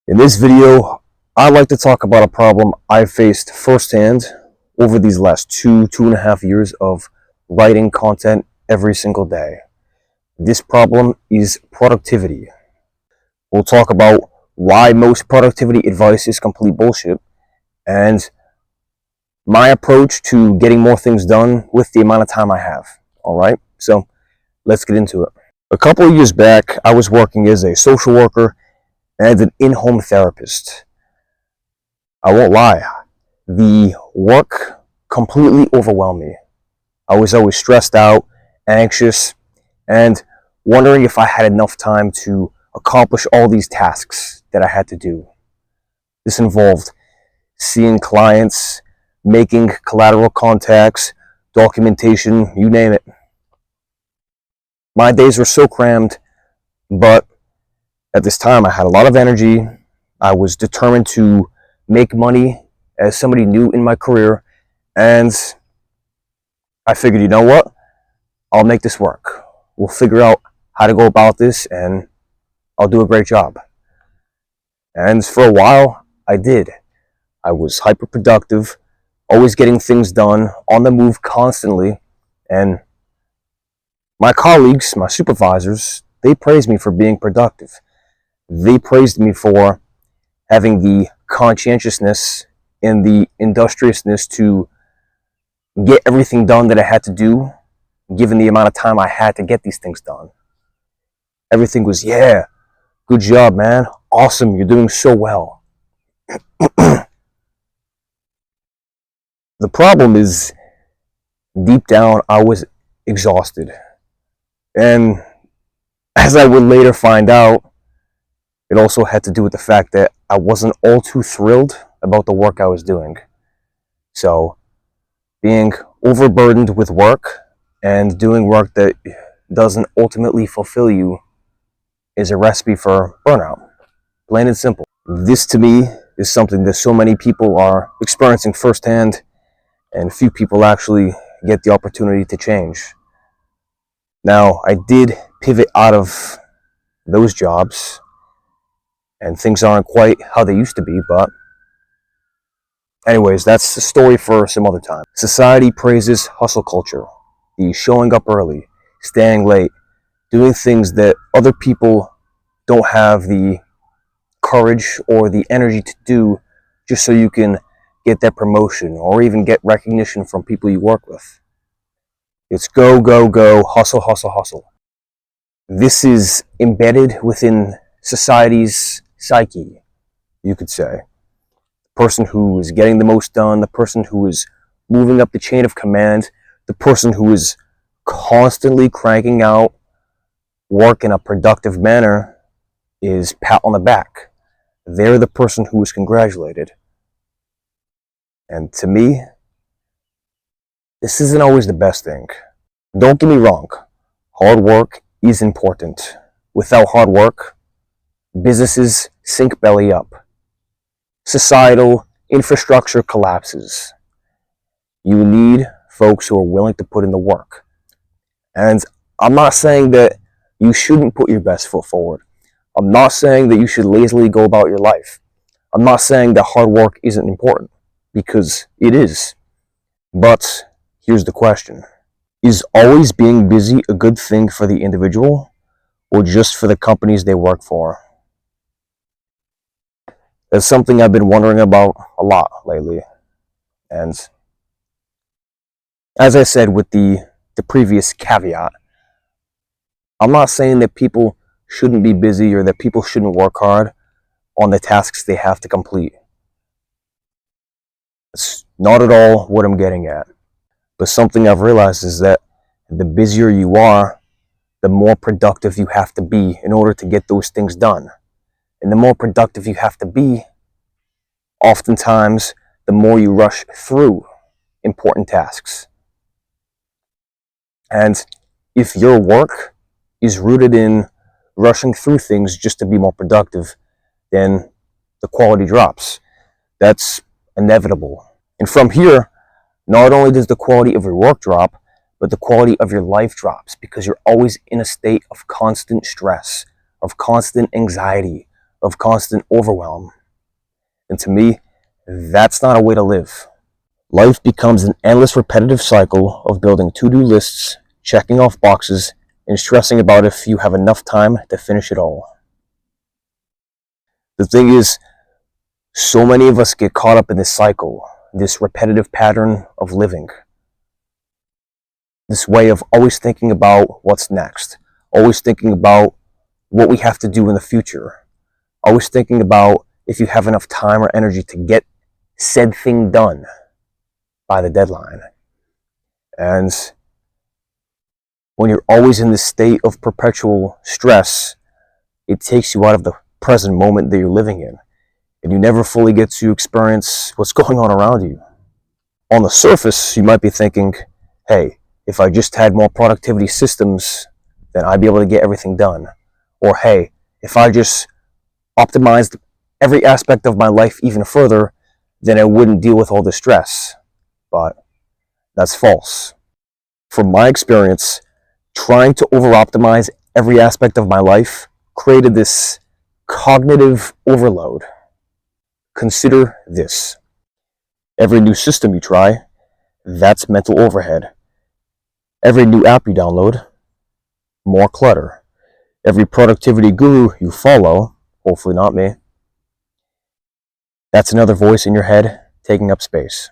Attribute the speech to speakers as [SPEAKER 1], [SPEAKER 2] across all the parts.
[SPEAKER 1] In this video, I'd like to talk about a problem I faced firsthand over these last two and a half years of writing content every single day. This problem is productivity. We'll talk about why most productivity advice is complete bullshit and my approach to getting more things done with the amount of time I have. All right, so let's get into it. A couple of years back, I was working as a social worker and an in-home therapist. I won't lie, the work completely overwhelmed me. I was always stressed out, anxious, and wondering if I had enough time to accomplish all these tasks that I had to do. This involved seeing clients, making collateral contacts, documentation, you name it. My days were so crammed, but at this time I had a lot of energy. I was determined to make money as somebody new in my career, and I figured, you know what? I'll make this work. We'll figure out how to go about this and I'll do a great job. And for a while, I did. I was hyper productive, always getting things done, on the move constantly, and my colleagues, my supervisors, they praised me for being productive. They praised me for having the conscientiousness and the industriousness to get everything done that I had to do, given the amount of time I had to get these things done. Everything was, yeah, good job, man. Awesome, you're doing so well. The problem is, deep down, I was exhausted. And as I would later find out, it also had to do with the fact that I wasn't all too thrilled about the work I was doing. So, being overburdened with work and doing work that doesn't ultimately fulfill you is a recipe for burnout. Plain and simple. This to me is something that so many people are experiencing firsthand, and few people actually get the opportunity to change. Now, I did pivot out of those jobs, and things aren't quite how they used to be, but anyways, that's a story for some other time. Society praises hustle culture, the showing up early, staying late, doing things that other people don't have the courage or the energy to do just so you can get that promotion or even get recognition from people you work with. It's go, go, go, hustle, hustle, hustle. This is embedded within society's psyche, you could say. The person who is getting the most done, the person who is moving up the chain of command, the person who is constantly cranking out work in a productive manner is pat on the back. They're the person who is congratulated. And to me, this isn't always the best thing. Don't get me wrong, hard work is important. Without hard work, businesses sink belly up. Societal infrastructure collapses. You need folks who are willing to put in the work. And I'm not saying that you shouldn't put your best foot forward. I'm not saying that you should lazily go about your life. I'm not saying that hard work isn't important, because it is. But here's the question. Is always being busy a good thing for the individual or just for the companies they work for? That's something I've been wondering about a lot lately. And as I said with the previous caveat, I'm not saying that people shouldn't be busy or that people shouldn't work hard on the tasks they have to complete. It's not at all what I'm getting at. But something I've realized is that the busier you are, the more productive you have to be in order to get those things done. And the more productive you have to be, oftentimes, the more you rush through important tasks. And if your work is rooted in rushing through things just to be more productive, then the quality drops. That's inevitable. And from here, not only does the quality of your work drop, but the quality of your life drops, because you're always in a state of constant stress, of constant anxiety, of constant overwhelm. And to me, that's not a way to live. Life becomes an endless repetitive cycle of building to-do lists, checking off boxes, and stressing about if you have enough time to finish it all. The thing is, so many of us get caught up in this cycle, this repetitive pattern of living. This way of always thinking about what's next, always thinking about what we have to do in the future, always thinking about if you have enough time or energy to get said thing done by the deadline. And when you're always in this state of perpetual stress, it takes you out of the present moment that you're living in, and you never fully get to experience what's going on around you. On the surface, you might be thinking, hey, if I just had more productivity systems, then I'd be able to get everything done. Or hey, if I just optimized every aspect of my life even further, then I wouldn't deal with all the stress. But that's false. From my experience, trying to over-optimize every aspect of my life created this cognitive overload. Consider this. Every new system you try, that's mental overhead. Every new app you download, more clutter. Every productivity guru you follow, hopefully not me, that's another voice in your head taking up space.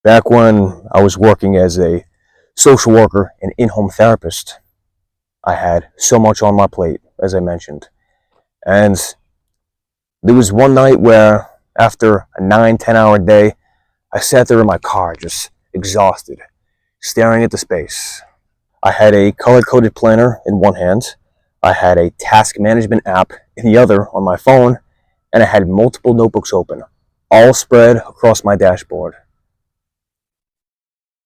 [SPEAKER 1] Back when I was working as a social worker and in-home therapist, I had so much on my plate, as I mentioned. And there was one night where, after a 9-10 hour day, I sat there in my car just exhausted, staring at the space. I had a color-coded planner in one hand, I had a task management app in the other on my phone, and I had multiple notebooks open, all spread across my dashboard.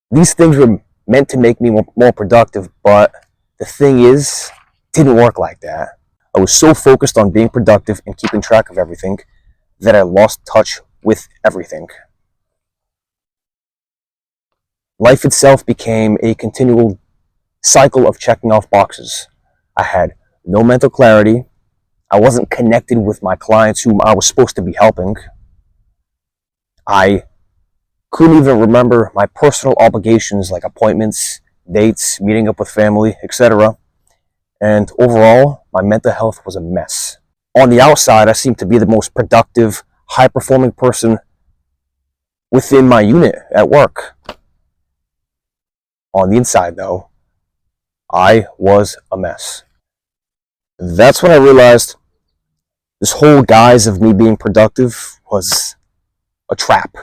[SPEAKER 1] These things were meant to make me more productive, but the thing is, it didn't work like that. I was so focused on being productive and keeping track of everything that I lost touch with everything. Life itself became a continual cycle of checking off boxes. I had no mental clarity. I wasn't connected with my clients whom I was supposed to be helping. I couldn't even remember my personal obligations like appointments, dates, meeting up with family, etc. And overall, my mental health was a mess. On the outside, I seemed to be the most productive, high-performing person within my unit at work. On the inside, though, I was a mess. That's when I realized this whole guise of me being productive was a trap.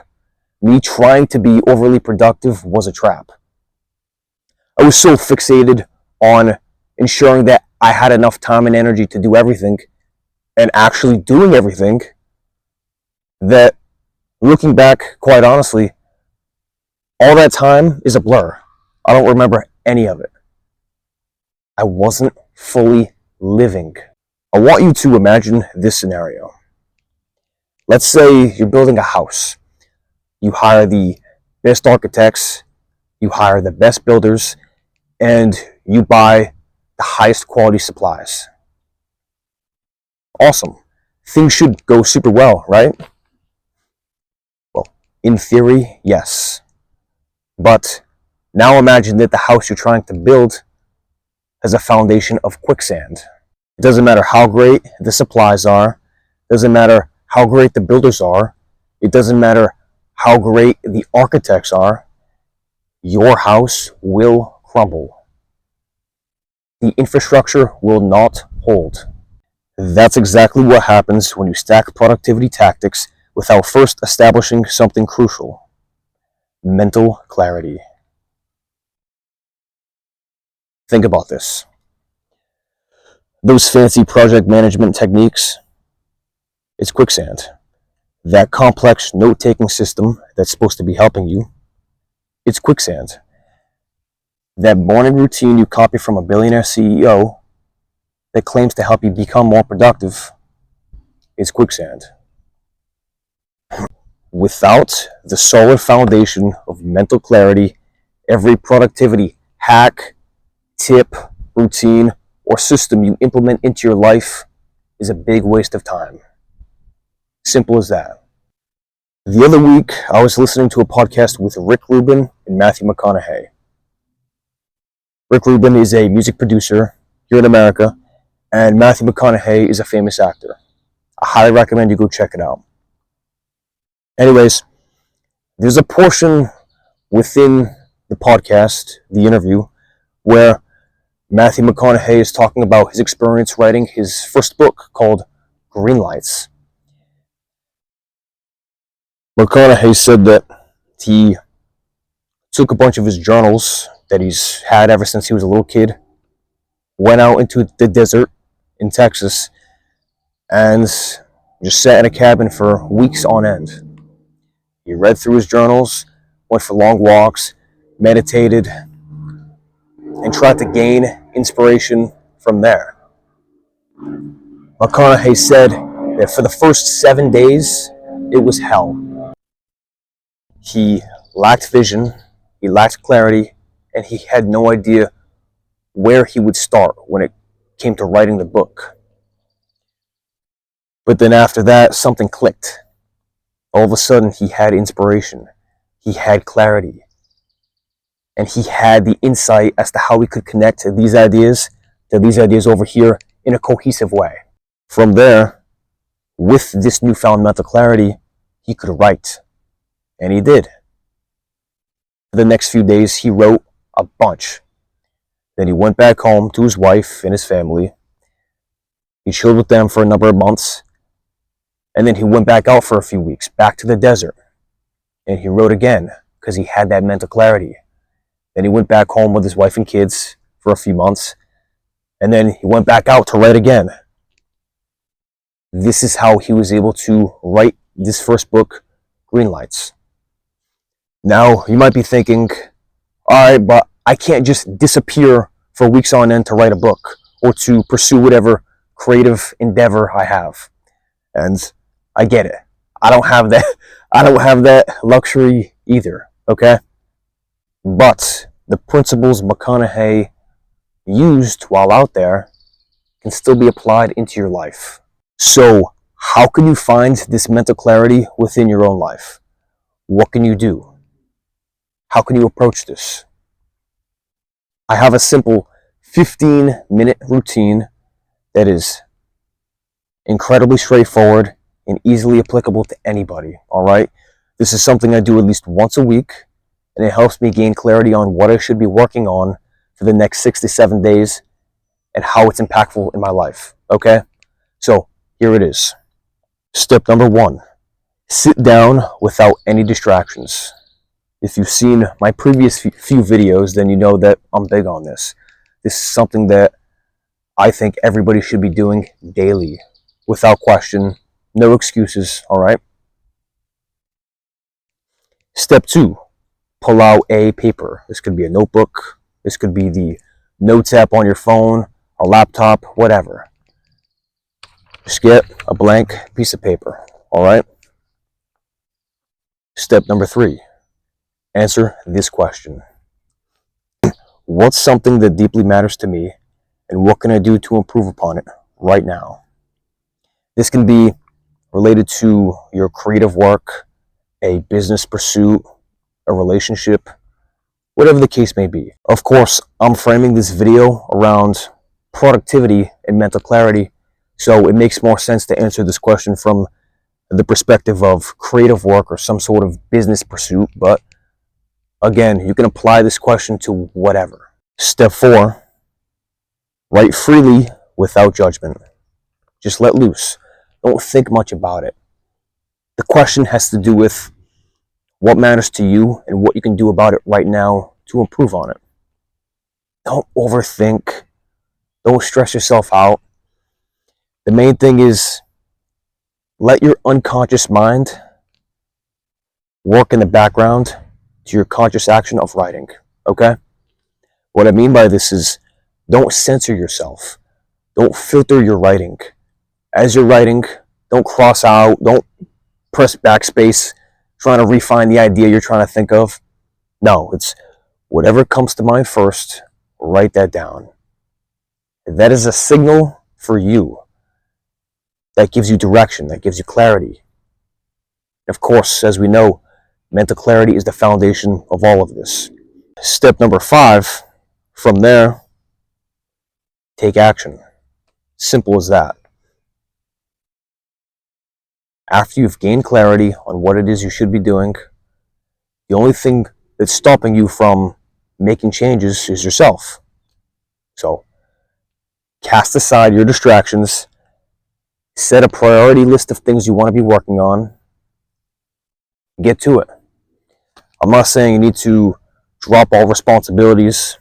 [SPEAKER 1] Me trying to be overly productive was a trap. I was so fixated on ensuring that I had enough time and energy to do everything and actually doing everything that, looking back, quite honestly, all that time is a blur. I don't remember any of it. I wasn't fully living. I want you to imagine this scenario. Let's say you're building a house. You hire the best architects, you hire the best builders, and you buy the highest quality supplies. Awesome. Things should go super well, right? Well, in theory, yes. But now imagine that the house you're trying to build has a foundation of quicksand. It doesn't matter how great the supplies are, it doesn't matter how great the builders are, it doesn't matter how great the architects are, your house will crumble. The infrastructure will not hold. That's exactly what happens when you stack productivity tactics without first establishing something crucial: mental clarity. Think about this. Those fancy project management techniques, it's quicksand. That complex note-taking system that's supposed to be helping you, it's quicksand. That morning routine you copy from a billionaire CEO that claims to help you become more productive, is quicksand. Without the solid foundation of mental clarity, every productivity hack, tip, routine, or system you implement into your life is a big waste of time. Simple as that. The other week, I was listening to a podcast with Rick Rubin and Matthew McConaughey. Rick Rubin is a music producer here in America, and Matthew McConaughey is a famous actor. I highly recommend you go check it out. Anyways, there's a portion within the podcast, the interview, where Matthew McConaughey is talking about his experience writing his first book called Green Lights. McConaughey said that he took a bunch of his journals that he's had ever since he was a little kid, went out into the desert in Texas, and just sat in a cabin for weeks on end. He read through his journals, went for long walks, meditated, and tried to gain inspiration from there. McConaughey said that for the first 7 days, it was hell. He lacked vision, he lacked clarity, and he had no idea where he would start when it came to writing the book. But then after that, something clicked. All of a sudden, he had inspiration, he had clarity, and he had the insight as to how he could connect these ideas to these ideas over here in a cohesive way. From there, with this newfound mental clarity, he could write. And he did. For the next few days, he wrote a bunch. Then he went back home to his wife and his family. He chilled with them for a number of months. And then he went back out for a few weeks, back to the desert. And he wrote again, because he had that mental clarity. Then he went back home with his wife and kids for a few months. And then he went back out to write again. This is how he was able to write this first book, Green Lights. Now, you might be thinking, all right, but I can't just disappear for weeks on end to write a book or to pursue whatever creative endeavor I have. And I get it. I don't have that luxury either, okay? But the principles McConaughey used while out there can still be applied into your life. So, how can you find this mental clarity within your own life? What can you do? How can you approach this? I have a simple 15-minute routine that is incredibly straightforward and easily applicable to anybody, all right? This is something I do at least once a week, and it helps me gain clarity on what I should be working on for the next 6 to 7 days and how it's impactful in my life, okay? So, here it is. Step number 1, sit down without any distractions. If you've seen my previous few videos, then you know that I'm big on this. This is something that I think everybody should be doing daily, without question, no excuses, all right? Step 2, pull out a paper. This could be a notebook, this could be the notes app on your phone, a laptop, whatever. Just get a blank piece of paper, all right? Step number 3, answer this question. What's something that deeply matters to me, and what can I do to improve upon it right now? This can be related to your creative work, a business pursuit, a relationship, whatever the case may be. Of course, I'm framing this video around productivity and mental clarity, so it makes more sense to answer this question from the perspective of creative work or some sort of business pursuit, but again, you can apply this question to whatever. Step 4, write freely without judgment. Just let loose. Don't think much about it. The question has to do with what matters to you and what you can do about it right now to improve on it. Don't overthink. Don't stress yourself out. The main thing is let your unconscious mind work in the background to your conscious action of writing, okay? What I mean by this is don't censor yourself. Don't filter your writing. As you're writing, don't cross out, don't press backspace trying to refine the idea you're trying to think of. No, it's whatever comes to mind first, write that down. that is a signal for you. That gives you direction, that gives you clarity. Of course, as we know, mental clarity is the foundation of all of this. Step number 5, from there, take action. Simple as that. After you've gained clarity on what it is you should be doing, the only thing that's stopping you from making changes is yourself. So, cast aside your distractions, set a priority list of things you want to be working on, get to it. I'm not saying you need to drop all responsibilities.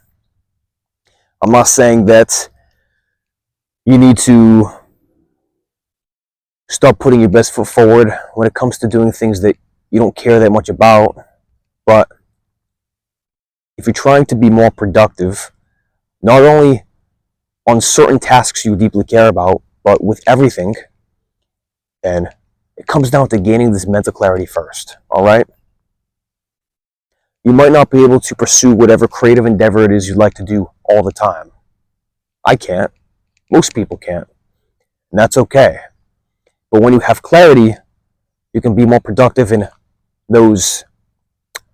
[SPEAKER 1] I'm not saying that you need to stop putting your best foot forward when it comes to doing things that you don't care that much about. But if you're trying to be more productive, not only on certain tasks you deeply care about, but with everything, then it comes down to gaining this mental clarity first, all right? You might not be able to pursue whatever creative endeavor it is you'd like to do all the time. I can't. Most people can't. And that's okay. But when you have clarity, you can be more productive in those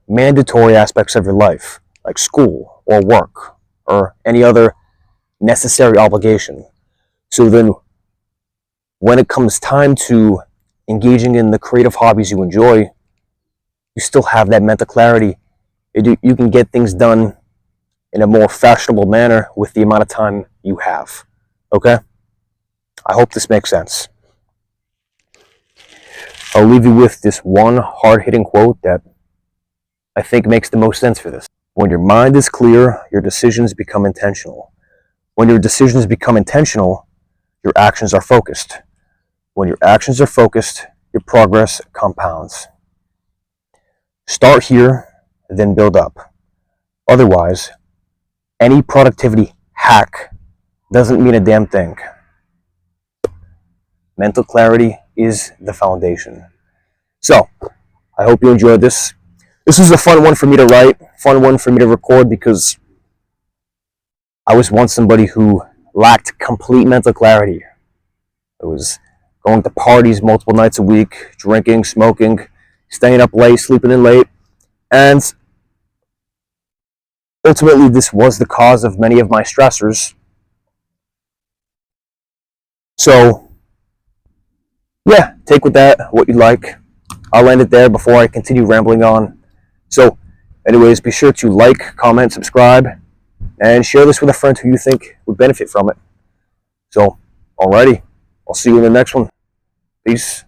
[SPEAKER 1] mandatory aspects of your life, like school or work or any other necessary obligation. So then when it comes time to engaging in the creative hobbies you enjoy, you still have that mental clarity. You can get things done in a more fashionable manner with the amount of time you have. Okay? I hope this makes sense. I'll leave you with this one hard-hitting quote that I think makes the most sense for this. When your mind is clear, your decisions become intentional. When your decisions become intentional, your actions are focused. When your actions are focused, your progress compounds. Start here, then build up. Otherwise, any productivity hack doesn't mean a damn thing. Mental clarity is the foundation. So, I hope you enjoyed this. This was a fun one for me to write, fun one for me to record, because I was once somebody who lacked complete mental clarity. I was going to parties multiple nights a week, drinking, smoking, staying up late, sleeping in late, and ultimately this was the cause of many of my stressors. So, yeah, take with that what you like. I'll end it there before I continue rambling on. So, anyways, be sure to like, comment, subscribe, and share this with a friend who you think would benefit from it. So, alrighty, I'll see you in the next one. Peace.